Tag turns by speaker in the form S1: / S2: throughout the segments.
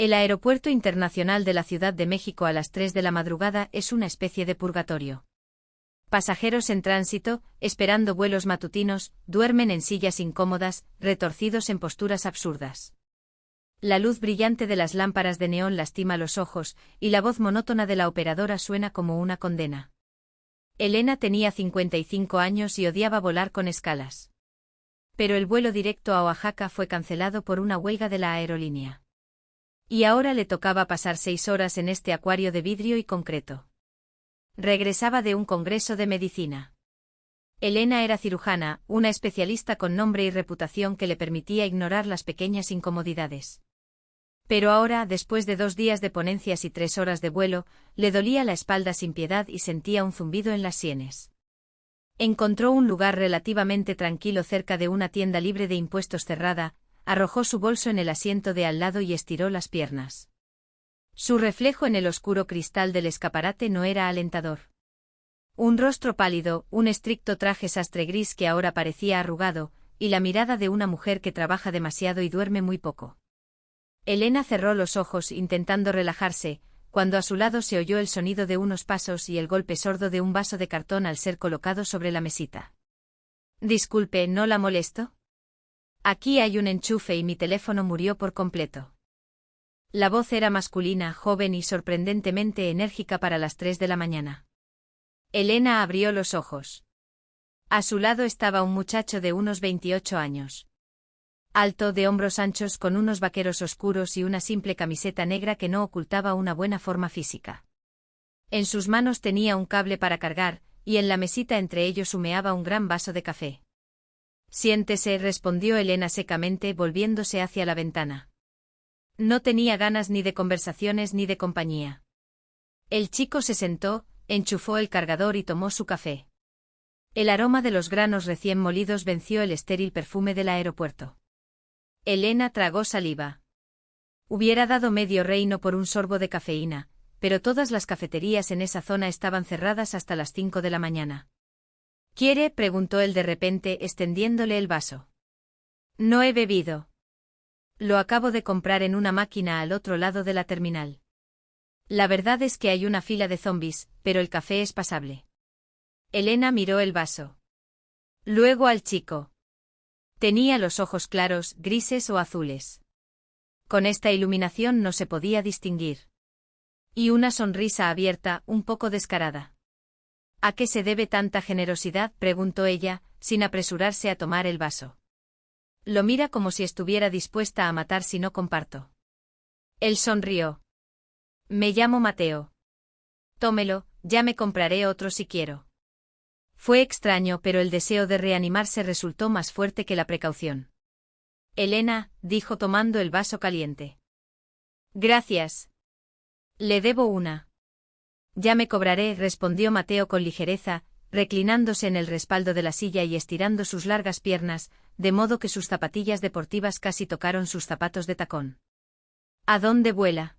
S1: El Aeropuerto Internacional de la Ciudad de México a las 3 de la madrugada es una especie de purgatorio. Pasajeros en tránsito, esperando vuelos matutinos, duermen en sillas incómodas, retorcidos en posturas absurdas. La luz brillante de las lámparas de neón lastima los ojos, y la voz monótona de la operadora suena como una condena. Elena tenía 55 años y odiaba volar con escalas. Pero el vuelo directo a Oaxaca fue cancelado por una huelga de la aerolínea. Y ahora le tocaba pasar 6 horas en este acuario de vidrio y concreto. Regresaba de un congreso de medicina. Elena era cirujana, una especialista con nombre y reputación que le permitía ignorar las pequeñas incomodidades. Pero ahora, después de 2 días de ponencias y 3 horas de vuelo, le dolía la espalda sin piedad y sentía un zumbido en las sienes. Encontró un lugar relativamente tranquilo cerca de una tienda libre de impuestos cerrada, arrojó su bolso en el asiento de al lado y estiró las piernas. Su reflejo en el oscuro cristal del escaparate no era alentador. Un rostro pálido, un estricto traje sastre gris que ahora parecía arrugado, y la mirada de una mujer que trabaja demasiado y duerme muy poco. Elena cerró los ojos intentando relajarse, cuando a su lado se oyó el sonido de unos pasos y el golpe sordo de un vaso de cartón al ser colocado sobre la mesita. «Disculpe, ¿no la molesto? Aquí hay un enchufe y mi teléfono murió por completo». La voz era masculina, joven y sorprendentemente enérgica para las 3 de la mañana. Elena abrió los ojos. A su lado estaba un muchacho de unos 28 años. Alto, de hombros anchos, con unos vaqueros oscuros y una simple camiseta negra que no ocultaba una buena forma física. En sus manos tenía un cable para cargar, y en la mesita entre ellos humeaba un gran vaso de café. «Siéntese», respondió Elena secamente, volviéndose hacia la ventana. No tenía ganas ni de conversaciones ni de compañía. El chico se sentó, enchufó el cargador y tomó su café. El aroma de los granos recién molidos venció el estéril perfume del aeropuerto. Elena tragó saliva. Hubiera dado medio reino por un sorbo de cafeína, pero todas las cafeterías en esa zona estaban cerradas hasta las 5 de la mañana. «¿Quiere?», preguntó él de repente, extendiéndole el vaso. «No he bebido. Lo acabo de comprar en una máquina al otro lado de la terminal. La verdad es que hay una fila de zombis, pero el café es pasable». Elena miró el vaso. Luego al chico. Tenía los ojos claros, grises o azules. Con esta iluminación no se podía distinguir. Y una sonrisa abierta, un poco descarada. «¿A qué se debe tanta generosidad?», preguntó ella, sin apresurarse a tomar el vaso. «Lo mira como si estuviera dispuesta a matar si no comparto». Él sonrió. «Me llamo Mateo. Tómelo, ya me compraré otro si quiero». Fue extraño, pero el deseo de reanimarse resultó más fuerte que la precaución. «Elena», dijo tomando el vaso caliente. «Gracias. Le debo una». «Ya me cobraré», respondió Mateo con ligereza, reclinándose en el respaldo de la silla y estirando sus largas piernas, de modo que sus zapatillas deportivas casi tocaron sus zapatos de tacón. «¿A dónde vuela?»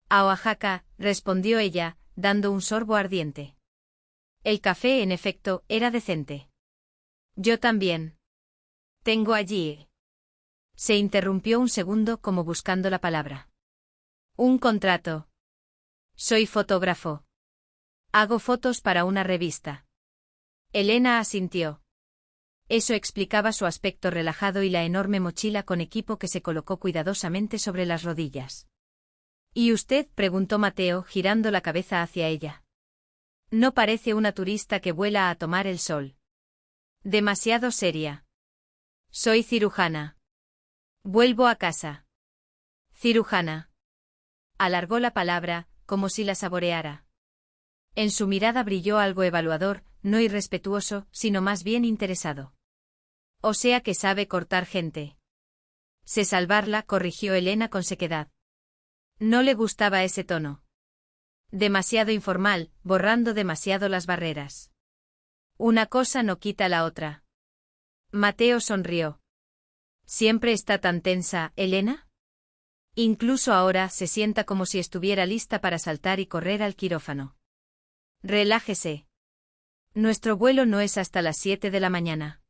S1: «A Oaxaca», respondió ella, dando un sorbo ardiente. El café, en efecto, era decente. «Yo también. Tengo allí». Se interrumpió un segundo como buscando la palabra. «Un contrato. Soy fotógrafo. Hago fotos para una revista». Elena asintió. Eso explicaba su aspecto relajado y la enorme mochila con equipo que se colocó cuidadosamente sobre las rodillas. «¿Y usted?», preguntó Mateo, girando la cabeza hacia ella. «No parece una turista que vuela a tomar el sol. Demasiado seria». «Soy cirujana. Vuelvo a casa». «Cirujana». Alargó la palabra, como si la saboreara. En su mirada brilló algo evaluador, no irrespetuoso, sino más bien interesado. «O sea que sabe cortar gente». «Sé salvarla», corrigió Elena con sequedad. No le gustaba ese tono. Demasiado informal, borrando demasiado las barreras. Una cosa no quita la otra. Mateo sonrió. «¿Siempre está tan tensa, Elena? Incluso ahora se sienta como si estuviera lista para saltar y correr al quirófano». «Relájese. Nuestro vuelo no es hasta las 7 de la mañana».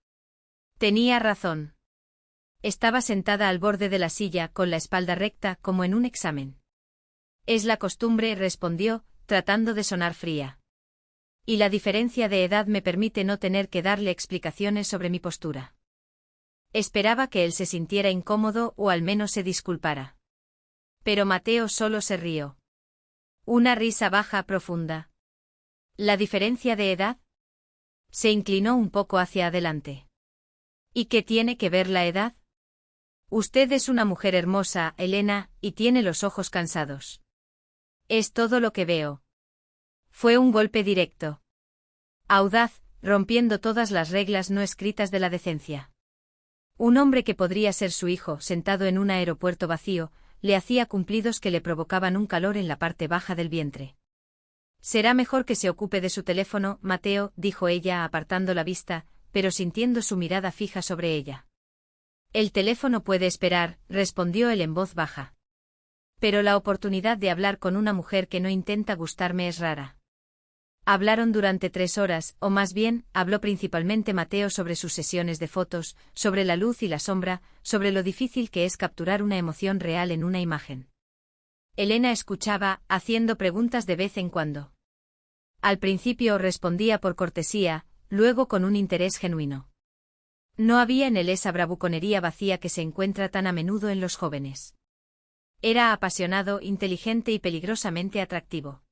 S1: Tenía razón. Estaba sentada al borde de la silla, con la espalda recta, como en un examen. Es la costumbre, respondió, tratando de sonar fría. Y la diferencia de edad me permite no tener que darle explicaciones sobre mi postura. Esperaba que él se sintiera incómodo o al menos se disculpara. Pero Mateo solo se rió. Una risa baja, profunda. ¿La diferencia de edad? Se inclinó un poco hacia adelante. ¿Y qué tiene que ver la edad? Usted es una mujer hermosa, Elena, y tiene los ojos cansados. Es todo lo que veo. Fue un golpe directo. Audaz, rompiendo todas las reglas no escritas de la decencia. Un hombre que podría ser su hijo, sentado en un aeropuerto vacío, le hacía cumplidos que le provocaban un calor en la parte baja del vientre. Será mejor que se ocupe de su teléfono, Mateo, dijo ella apartando la vista, pero sintiendo su mirada fija sobre ella. El teléfono puede esperar, respondió él en voz baja. Pero la oportunidad de hablar con una mujer que no intenta gustarme es rara. Hablaron durante 3 horas, o más bien, habló principalmente Mateo sobre sus sesiones de fotos, sobre la luz y la sombra, sobre lo difícil que es capturar una emoción real en una imagen. Elena escuchaba, haciendo preguntas de vez en cuando. Al principio respondía por cortesía, luego con un interés genuino. No había en él esa bravuconería vacía que se encuentra tan a menudo en los jóvenes. Era apasionado, inteligente y peligrosamente atractivo.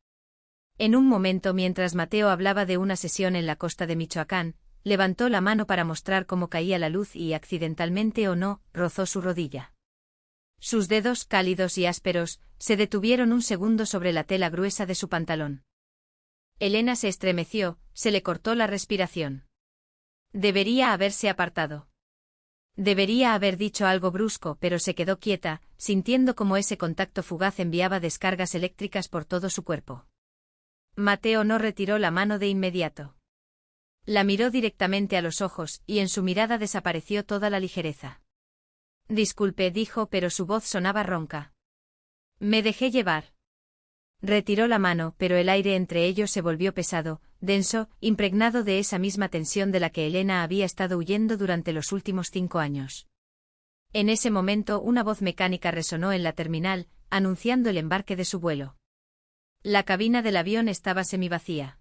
S1: En un momento, mientras Mateo hablaba de una sesión en la costa de Michoacán, levantó la mano para mostrar cómo caía la luz y, accidentalmente o no, rozó su rodilla. Sus dedos, cálidos y ásperos, se detuvieron un segundo sobre la tela gruesa de su pantalón. Elena se estremeció, se le cortó la respiración. Debería haberse apartado. Debería haber dicho algo brusco, pero se quedó quieta, sintiendo cómo ese contacto fugaz enviaba descargas eléctricas por todo su cuerpo. Mateo no retiró la mano de inmediato. La miró directamente a los ojos, y en su mirada desapareció toda la ligereza. Disculpe, dijo, pero su voz sonaba ronca. Me dejé llevar. Retiró la mano, pero el aire entre ellos se volvió pesado, denso, impregnado de esa misma tensión de la que Elena había estado huyendo durante los últimos 5 años. En ese momento una voz mecánica resonó en la terminal, anunciando el embarque de su vuelo. La cabina del avión estaba semivacía.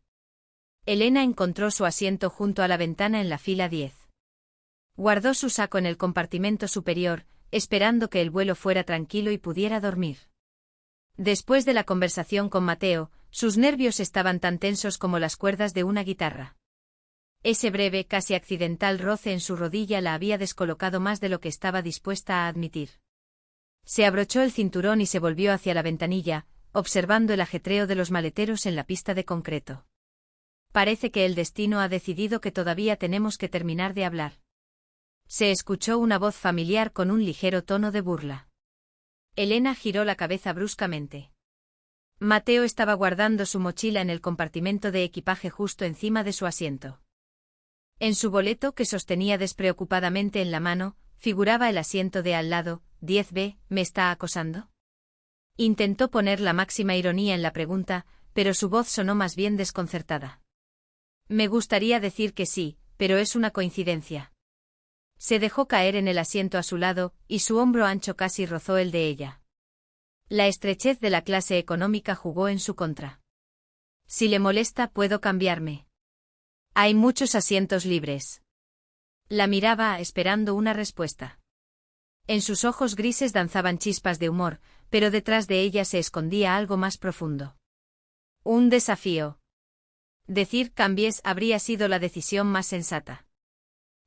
S1: Elena encontró su asiento junto a la ventana en la fila 10. Guardó su saco en el compartimento superior, esperando que el vuelo fuera tranquilo y pudiera dormir. Después de la conversación con Mateo, sus nervios estaban tan tensos como las cuerdas de una guitarra. Ese breve, casi accidental roce en su rodilla la había descolocado más de lo que estaba dispuesta a admitir. Se abrochó el cinturón y se volvió hacia la ventanilla, observando el ajetreo de los maleteros en la pista de concreto. Parece que el destino ha decidido que todavía tenemos que terminar de hablar. Se escuchó una voz familiar con un ligero tono de burla. Elena giró la cabeza bruscamente. Mateo estaba guardando su mochila en el compartimento de equipaje justo encima de su asiento. En su boleto, que sostenía despreocupadamente en la mano, figuraba el asiento de al lado, 10B, ¿me está acosando? Intentó poner la máxima ironía en la pregunta, pero su voz sonó más bien desconcertada. Me gustaría decir que sí, pero es una coincidencia. Se dejó caer en el asiento a su lado, y su hombro ancho casi rozó el de ella. La estrechez de la clase económica jugó en su contra. Si le molesta, puedo cambiarme. Hay muchos asientos libres. La miraba, esperando una respuesta. En sus ojos grises danzaban chispas de humor, pero detrás de ella se escondía algo más profundo. Un desafío. Decir cambies habría sido la decisión más sensata.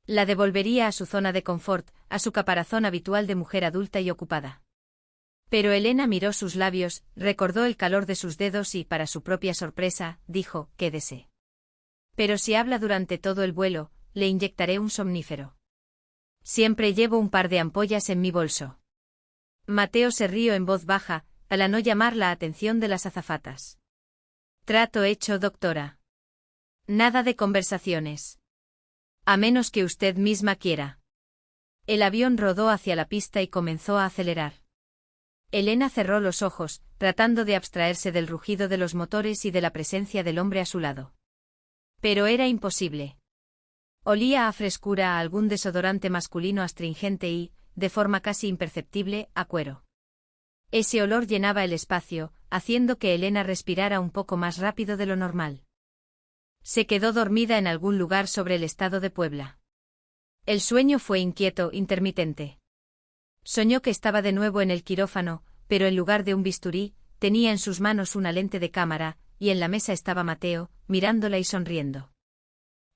S1: La devolvería a su zona de confort, a su caparazón habitual de mujer adulta y ocupada. Pero Elena miró sus labios, recordó el calor de sus dedos y, para su propia sorpresa, dijo, quédese. Pero si habla durante todo el vuelo, le inyectaré un somnífero. Siempre llevo un par de ampollas en mi bolso. Mateo se rió en voz baja, al no llamar la atención de las azafatas. Trato hecho, doctora. Nada de conversaciones. A menos que usted misma quiera. El avión rodó hacia la pista y comenzó a acelerar. Elena cerró los ojos, tratando de abstraerse del rugido de los motores y de la presencia del hombre a su lado. Pero era imposible. Olía a frescura, a algún desodorante masculino astringente y, de forma casi imperceptible, a cuero. Ese olor llenaba el espacio, haciendo que Elena respirara un poco más rápido de lo normal. Se quedó dormida en algún lugar sobre el estado de Puebla. El sueño fue inquieto, intermitente. Soñó que estaba de nuevo en el quirófano, pero en lugar de un bisturí, tenía en sus manos una lente de cámara, y en la mesa estaba Mateo, mirándola y sonriendo.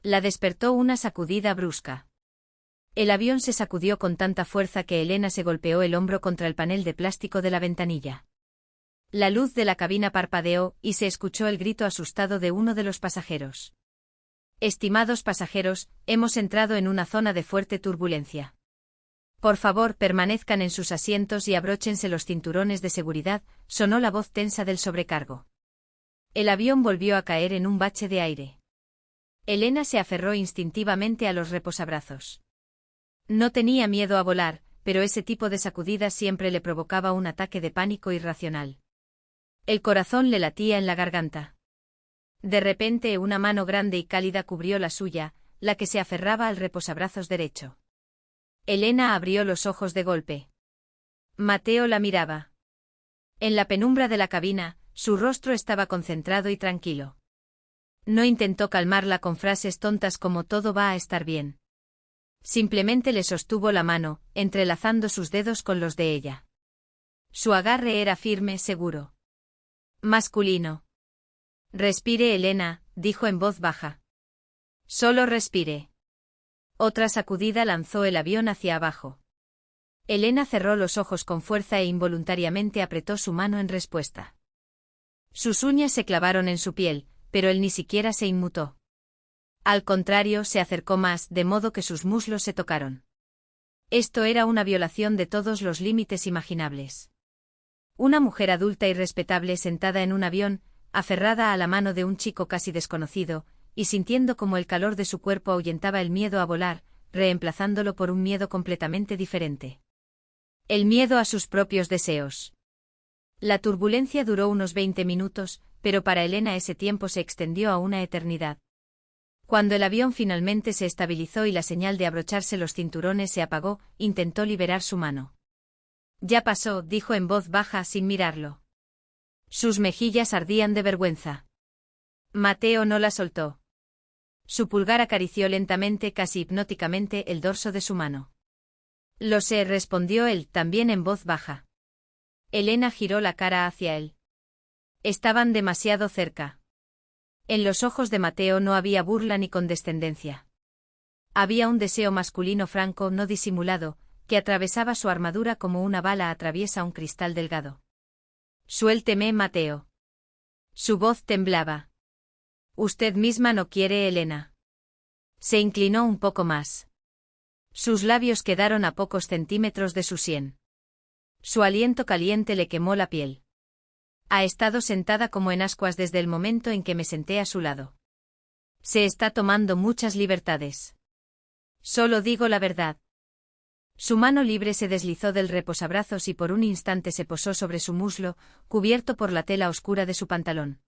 S1: La despertó una sacudida brusca. El avión se sacudió con tanta fuerza que Elena se golpeó el hombro contra el panel de plástico de la ventanilla. La luz de la cabina parpadeó y se escuchó el grito asustado de uno de los pasajeros. Estimados pasajeros, hemos entrado en una zona de fuerte turbulencia. Por favor, permanezcan en sus asientos y abróchense los cinturones de seguridad, sonó la voz tensa del sobrecargo. El avión volvió a caer en un bache de aire. Elena se aferró instintivamente a los reposabrazos. No tenía miedo a volar, pero ese tipo de sacudidas siempre le provocaba un ataque de pánico irracional. El corazón le latía en la garganta. De repente una mano grande y cálida cubrió la suya, la que se aferraba al reposabrazos derecho. Elena abrió los ojos de golpe. Mateo la miraba. En la penumbra de la cabina, su rostro estaba concentrado y tranquilo. No intentó calmarla con frases tontas como todo va a estar bien. Simplemente le sostuvo la mano, entrelazando sus dedos con los de ella. Su agarre era firme, seguro. Masculino. Respire, Elena, dijo en voz baja. Solo respire. Otra sacudida lanzó el avión hacia abajo. Elena cerró los ojos con fuerza e involuntariamente apretó su mano en respuesta. Sus uñas se clavaron en su piel, pero él ni siquiera se inmutó. Al contrario, se acercó más, de modo que sus muslos se tocaron. Esto era una violación de todos los límites imaginables. Una mujer adulta y respetable sentada en un avión, aferrada a la mano de un chico casi desconocido, y sintiendo como el calor de su cuerpo ahuyentaba el miedo a volar, reemplazándolo por un miedo completamente diferente. El miedo a sus propios deseos. La turbulencia duró unos 20 minutos, pero para Elena ese tiempo se extendió a una eternidad. Cuando el avión finalmente se estabilizó y la señal de abrocharse los cinturones se apagó, intentó liberar su mano. Ya pasó, dijo en voz baja sin mirarlo. Sus mejillas ardían de vergüenza. Mateo no la soltó. Su pulgar acarició lentamente, casi hipnóticamente, el dorso de su mano. Lo sé, respondió él, también en voz baja. Elena giró la cara hacia él. Estaban demasiado cerca. En los ojos de Mateo no había burla ni condescendencia. Había un deseo masculino franco, no disimulado, que atravesaba su armadura como una bala atraviesa un cristal delgado. Suélteme, Mateo. Su voz temblaba. Usted misma no quiere, Elena. Se inclinó un poco más. Sus labios quedaron a pocos centímetros de su sien. Su aliento caliente le quemó la piel. Ha estado sentada como en ascuas desde el momento en que me senté a su lado. Se está tomando muchas libertades. Solo digo la verdad. Su mano libre se deslizó del reposabrazos y por un instante se posó sobre su muslo, cubierto por la tela oscura de su pantalón.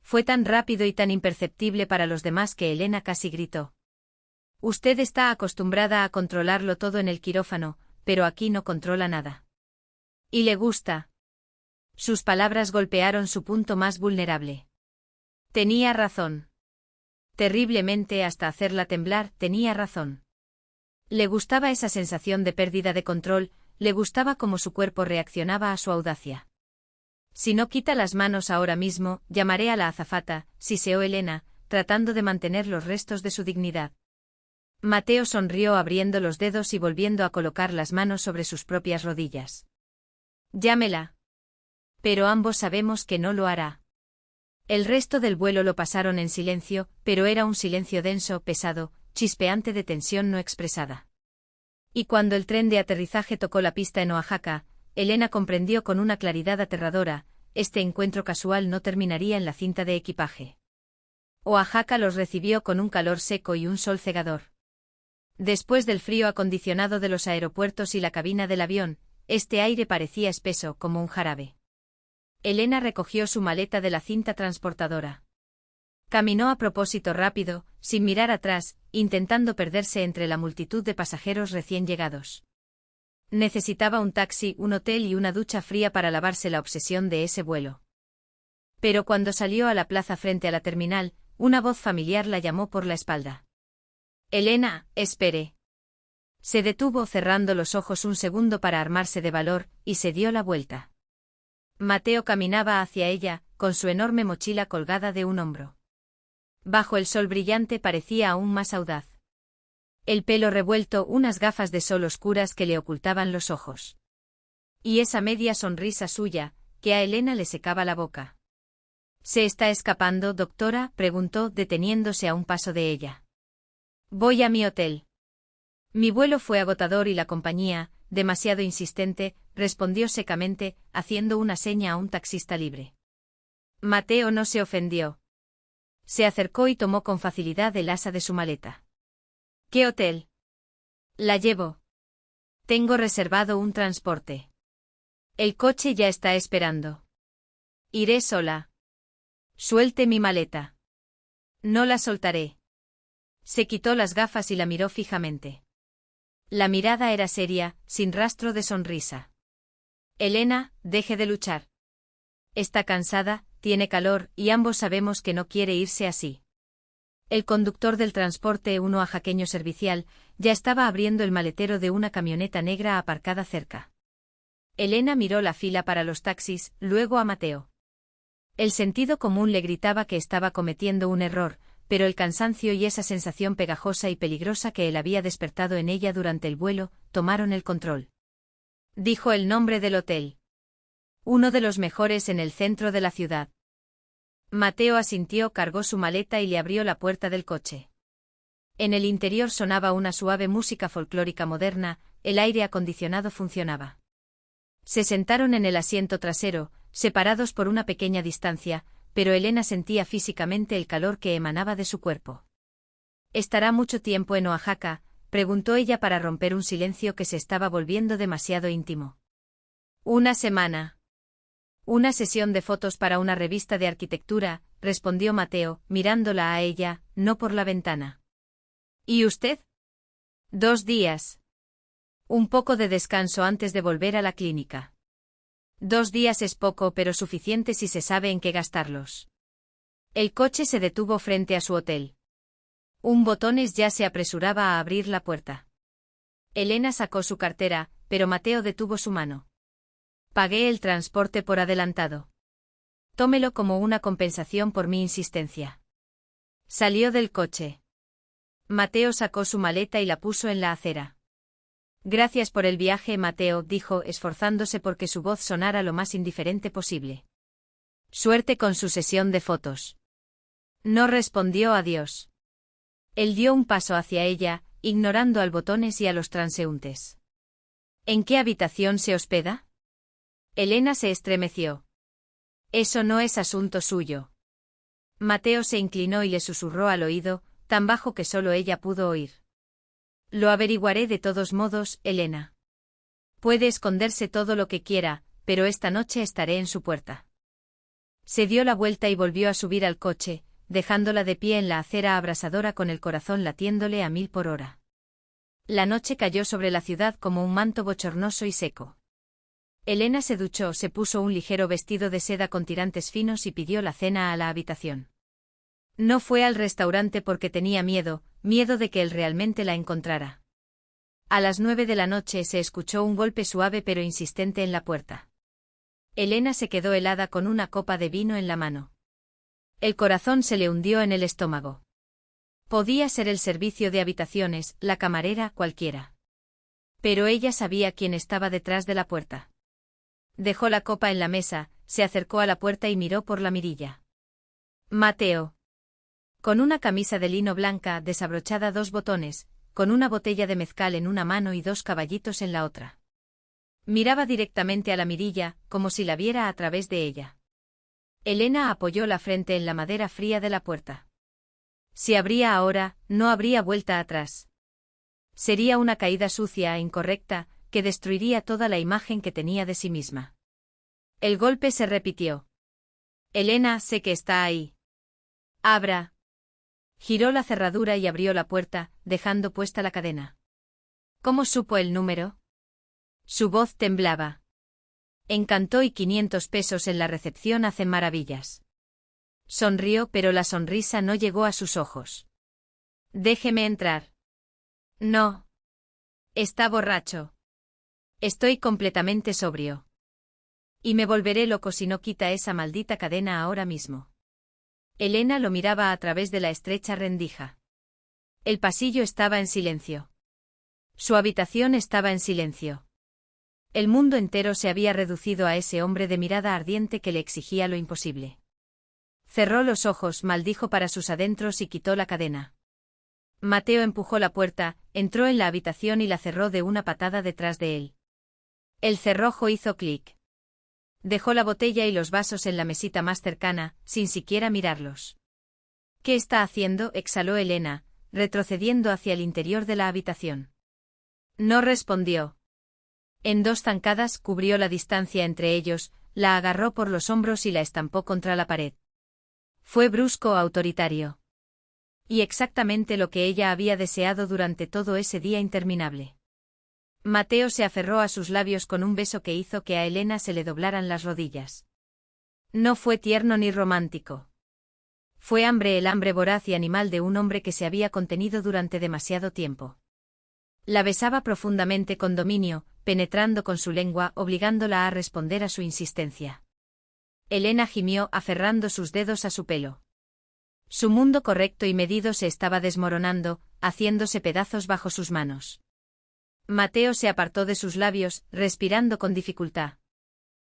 S1: Fue tan rápido y tan imperceptible para los demás que Elena casi gritó. Usted está acostumbrada a controlarlo todo en el quirófano, pero aquí no controla nada. ¿Y le gusta? Sus palabras golpearon su punto más vulnerable. Tenía razón. Terriblemente, hasta hacerla temblar, tenía razón. Le gustaba esa sensación de pérdida de control, le gustaba cómo su cuerpo reaccionaba a su audacia. Si no quita las manos ahora mismo, llamaré a la azafata, siseó Elena, tratando de mantener los restos de su dignidad. Mateo sonrió abriendo los dedos y volviendo a colocar las manos sobre sus propias rodillas. Llámela. Pero ambos sabemos que no lo hará. El resto del vuelo lo pasaron en silencio, pero era un silencio denso, pesado, chispeante de tensión no expresada. Y cuando el tren de aterrizaje tocó la pista en Oaxaca, Elena comprendió con una claridad aterradora, este encuentro casual no terminaría en la cinta de equipaje. Oaxaca los recibió con un calor seco y un sol cegador. Después del frío acondicionado de los aeropuertos y la cabina del avión, este aire parecía espeso como un jarabe. Elena recogió su maleta de la cinta transportadora. Caminó a propósito rápido, sin mirar atrás, intentando perderse entre la multitud de pasajeros recién llegados. Necesitaba un taxi, un hotel y una ducha fría para lavarse la obsesión de ese vuelo. Pero cuando salió a la plaza frente a la terminal, una voz familiar la llamó por la espalda. Elena, espere. Se detuvo cerrando los ojos un segundo para armarse de valor, y se dio la vuelta. Mateo caminaba hacia ella, con su enorme mochila colgada de un hombro. Bajo el sol brillante parecía aún más audaz. El pelo revuelto, unas gafas de sol oscuras que le ocultaban los ojos. Y esa media sonrisa suya, que a Elena le secaba la boca. ¿Se está escapando, doctora?, preguntó, deteniéndose a un paso de ella. Voy a mi hotel. Mi vuelo fue agotador y la compañía, demasiado insistente, respondió secamente, haciendo una seña a un taxista libre. Mateo no se ofendió. Se acercó y tomó con facilidad el asa de su maleta. ¿Qué hotel? La llevo. Tengo reservado un transporte. El coche ya está esperando. Iré sola. Suelte mi maleta. No la soltaré. Se quitó las gafas y la miró fijamente. La mirada era seria, sin rastro de sonrisa. Elena, deje de luchar. Está cansada, tiene calor, y ambos sabemos que no quiere irse así. El conductor del transporte, un oaxaqueño servicial, ya estaba abriendo el maletero de una camioneta negra aparcada cerca. Elena miró la fila para los taxis, luego a Mateo. El sentido común le gritaba que estaba cometiendo un error, pero el cansancio y esa sensación pegajosa y peligrosa que él había despertado en ella durante el vuelo, tomaron el control. Dijo el nombre del hotel. Uno de los mejores en el centro de la ciudad. Mateo asintió, cargó su maleta y le abrió la puerta del coche. En el interior sonaba una suave música folclórica moderna, el aire acondicionado funcionaba. Se sentaron en el asiento trasero, separados por una pequeña distancia, pero Elena sentía físicamente el calor que emanaba de su cuerpo. ¿Estará mucho tiempo en Oaxaca?, preguntó ella para romper un silencio que se estaba volviendo demasiado íntimo. Una semana. Una sesión de fotos para una revista de arquitectura, respondió Mateo, mirándola a ella, no por la ventana. ¿Y usted? 2 días. Un poco de descanso antes de volver a la clínica. 2 días es poco, pero suficiente si se sabe en qué gastarlos. El coche se detuvo frente a su hotel. Un botones ya se apresuraba a abrir la puerta. Elena sacó su cartera, pero Mateo detuvo su mano. Pagué el transporte por adelantado. Tómelo como una compensación por mi insistencia. Salió del coche. Mateo sacó su maleta y la puso en la acera. Gracias por el viaje, Mateo, dijo, esforzándose porque su voz sonara lo más indiferente posible. Suerte con su sesión de fotos. No respondió adiós. Él dio un paso hacia ella, ignorando al botones y a los transeúntes. ¿En qué habitación se hospeda? Elena se estremeció. Eso no es asunto suyo. Mateo se inclinó y le susurró al oído, tan bajo que solo ella pudo oír. Lo averiguaré de todos modos, Elena. Puede esconderse todo lo que quiera, pero esta noche estaré en su puerta. Se dio la vuelta y volvió a subir al coche, dejándola de pie en la acera abrasadora con el corazón latiéndole a 1000 por hora. La noche cayó sobre la ciudad como un manto bochornoso y seco. Elena se duchó, se puso un ligero vestido de seda con tirantes finos y pidió la cena a la habitación. No fue al restaurante porque tenía miedo de que él realmente la encontrara. A las 9 de la noche se escuchó un golpe suave pero insistente en la puerta. Elena se quedó helada con una copa de vino en la mano. El corazón se le hundió en el estómago. Podía ser el servicio de habitaciones, la camarera, cualquiera. Pero ella sabía quién estaba detrás de la puerta. Dejó la copa en la mesa, se acercó a la puerta y miró por la mirilla. Mateo. Con una camisa de lino blanca desabrochada 2 botones, con una botella de mezcal en una mano y 2 caballitos en la otra. Miraba directamente a la mirilla, como si la viera a través de ella. Elena apoyó la frente en la madera fría de la puerta. Si abría ahora, no habría vuelta atrás. Sería una caída sucia e incorrecta, que destruiría toda la imagen que tenía de sí misma. El golpe se repitió. Elena, sé que está ahí. Abra. Giró la cerradura y abrió la puerta, dejando puesta la cadena. ¿Cómo supo el número? Su voz temblaba. Encantó y 500 pesos en la recepción hacen maravillas. Sonrió, pero la sonrisa no llegó a sus ojos. Déjeme entrar. No. Está borracho. Estoy completamente sobrio. Y me volveré loco si no quita esa maldita cadena ahora mismo. Elena lo miraba a través de la estrecha rendija. El pasillo estaba en silencio. Su habitación estaba en silencio. El mundo entero se había reducido a ese hombre de mirada ardiente que le exigía lo imposible. Cerró los ojos, maldijo para sus adentros y quitó la cadena. Mateo empujó la puerta, entró en la habitación y la cerró de una patada detrás de él. El cerrojo hizo clic. Dejó la botella y los vasos en la mesita más cercana, sin siquiera mirarlos. ¿Qué está haciendo?, exhaló Elena, retrocediendo hacia el interior de la habitación. No respondió. En 2 zancadas cubrió la distancia entre ellos, la agarró por los hombros y la estampó contra la pared. Fue brusco, autoritario. Y exactamente lo que ella había deseado durante todo ese día interminable. Mateo se aferró a sus labios con un beso que hizo que a Elena se le doblaran las rodillas. No fue tierno ni romántico. Fue hambre, el hambre voraz y animal de un hombre que se había contenido durante demasiado tiempo. La besaba profundamente con dominio, penetrando con su lengua, obligándola a responder a su insistencia. Elena gimió, aferrando sus dedos a su pelo. Su mundo correcto y medido se estaba desmoronando, haciéndose pedazos bajo sus manos. Mateo se apartó de sus labios, respirando con dificultad.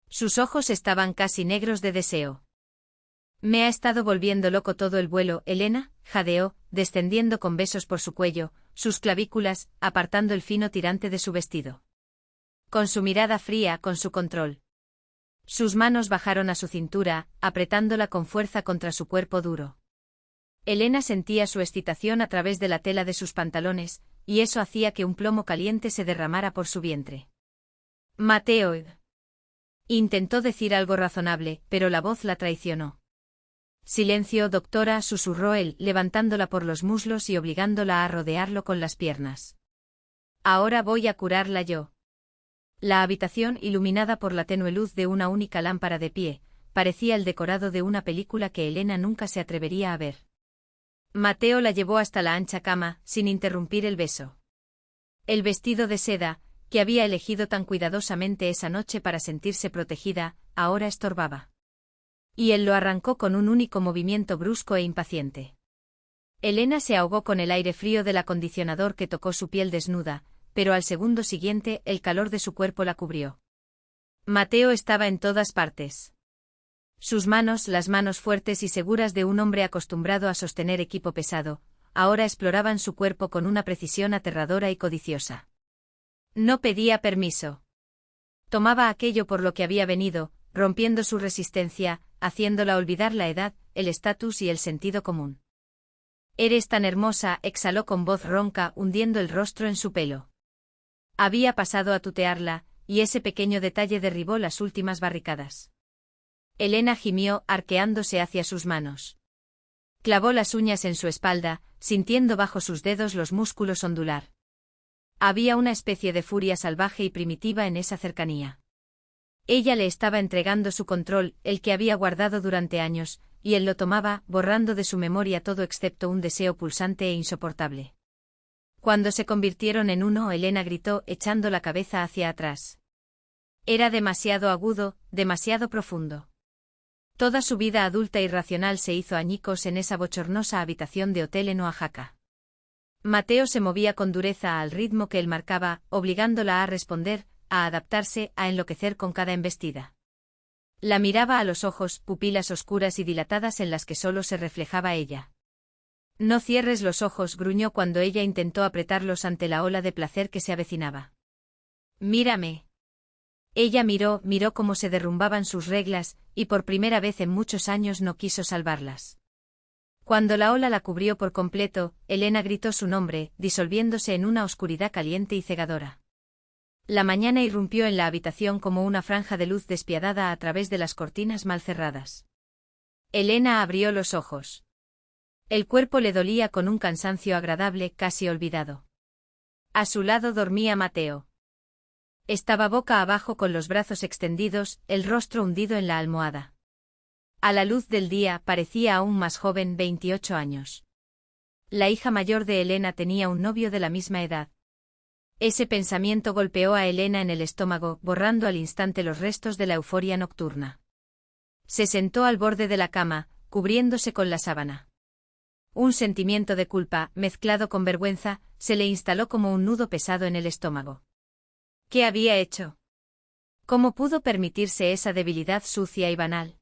S1: Sus ojos estaban casi negros de deseo. Me ha estado volviendo loco todo el vuelo, Elena, jadeó, descendiendo con besos por su cuello, sus clavículas, apartando el fino tirante de su vestido. Con su mirada fría, con su control. Sus manos bajaron a su cintura, apretándola con fuerza contra su cuerpo duro. Elena sentía su excitación a través de la tela de sus pantalones, y eso hacía que un plomo caliente se derramara por su vientre. Mateo. Intentó decir algo razonable, pero la voz la traicionó. Silencio, doctora, susurró él, levantándola por los muslos y obligándola a rodearlo con las piernas. Ahora voy a curarla yo. La habitación, iluminada por la tenue luz de una única lámpara de pie, parecía el decorado de una película que Elena nunca se atrevería a ver. Mateo la llevó hasta la ancha cama, sin interrumpir el beso. El vestido de seda, que había elegido tan cuidadosamente esa noche para sentirse protegida, ahora estorbaba. Y él lo arrancó con un único movimiento brusco e impaciente. Elena se ahogó con el aire frío del acondicionador que tocó su piel desnuda, pero al segundo siguiente el calor de su cuerpo la cubrió. Mateo estaba en todas partes. Sus manos, las manos fuertes y seguras de un hombre acostumbrado a sostener equipo pesado, ahora exploraban su cuerpo con una precisión aterradora y codiciosa. No pedía permiso. Tomaba aquello por lo que había venido, rompiendo su resistencia, haciéndola olvidar la edad, el estatus y el sentido común. Eres tan hermosa, exhaló con voz ronca, hundiendo el rostro en su pelo. Había pasado a tutearla, y ese pequeño detalle derribó las últimas barricadas. Elena gimió, arqueándose hacia sus manos. Clavó las uñas en su espalda, sintiendo bajo sus dedos los músculos ondular. Había una especie de furia salvaje y primitiva en esa cercanía. Ella le estaba entregando su control, el que había guardado durante años, y él lo tomaba, borrando de su memoria todo excepto un deseo pulsante e insoportable. Cuando se convirtieron en uno, Elena gritó, echando la cabeza hacia atrás. Era demasiado agudo, demasiado profundo. Toda su vida adulta y racional se hizo añicos en esa bochornosa habitación de hotel en Oaxaca. Mateo se movía con dureza al ritmo que él marcaba, obligándola a responder, a adaptarse, a enloquecer con cada embestida. La miraba a los ojos, pupilas oscuras y dilatadas en las que solo se reflejaba ella. No cierres los ojos, gruñó cuando ella intentó apretarlos ante la ola de placer que se avecinaba. Mírame. Ella miró cómo se derrumbaban sus reglas, y por primera vez en muchos años no quiso salvarlas. Cuando la ola la cubrió por completo, Elena gritó su nombre, disolviéndose en una oscuridad caliente y cegadora. La mañana irrumpió en la habitación como una franja de luz despiadada a través de las cortinas mal cerradas. Elena abrió los ojos. El cuerpo le dolía con un cansancio agradable, casi olvidado. A su lado dormía Mateo. Estaba boca abajo con los brazos extendidos, el rostro hundido en la almohada. A la luz del día parecía aún más joven, 28 años. La hija mayor de Elena tenía un novio de la misma edad. Ese pensamiento golpeó a Elena en el estómago, borrando al instante los restos de la euforia nocturna. Se sentó al borde de la cama, cubriéndose con la sábana. Un sentimiento de culpa, mezclado con vergüenza, se le instaló como un nudo pesado en el estómago. ¿Qué había hecho? ¿Cómo pudo permitirse esa debilidad sucia y banal?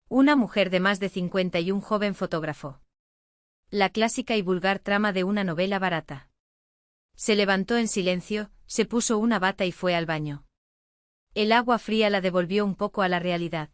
S1: Una mujer de más de 50 y un joven fotógrafo. La clásica y vulgar trama de una novela barata. Se levantó en silencio, se puso una bata y fue al baño. El agua fría la devolvió un poco a la realidad.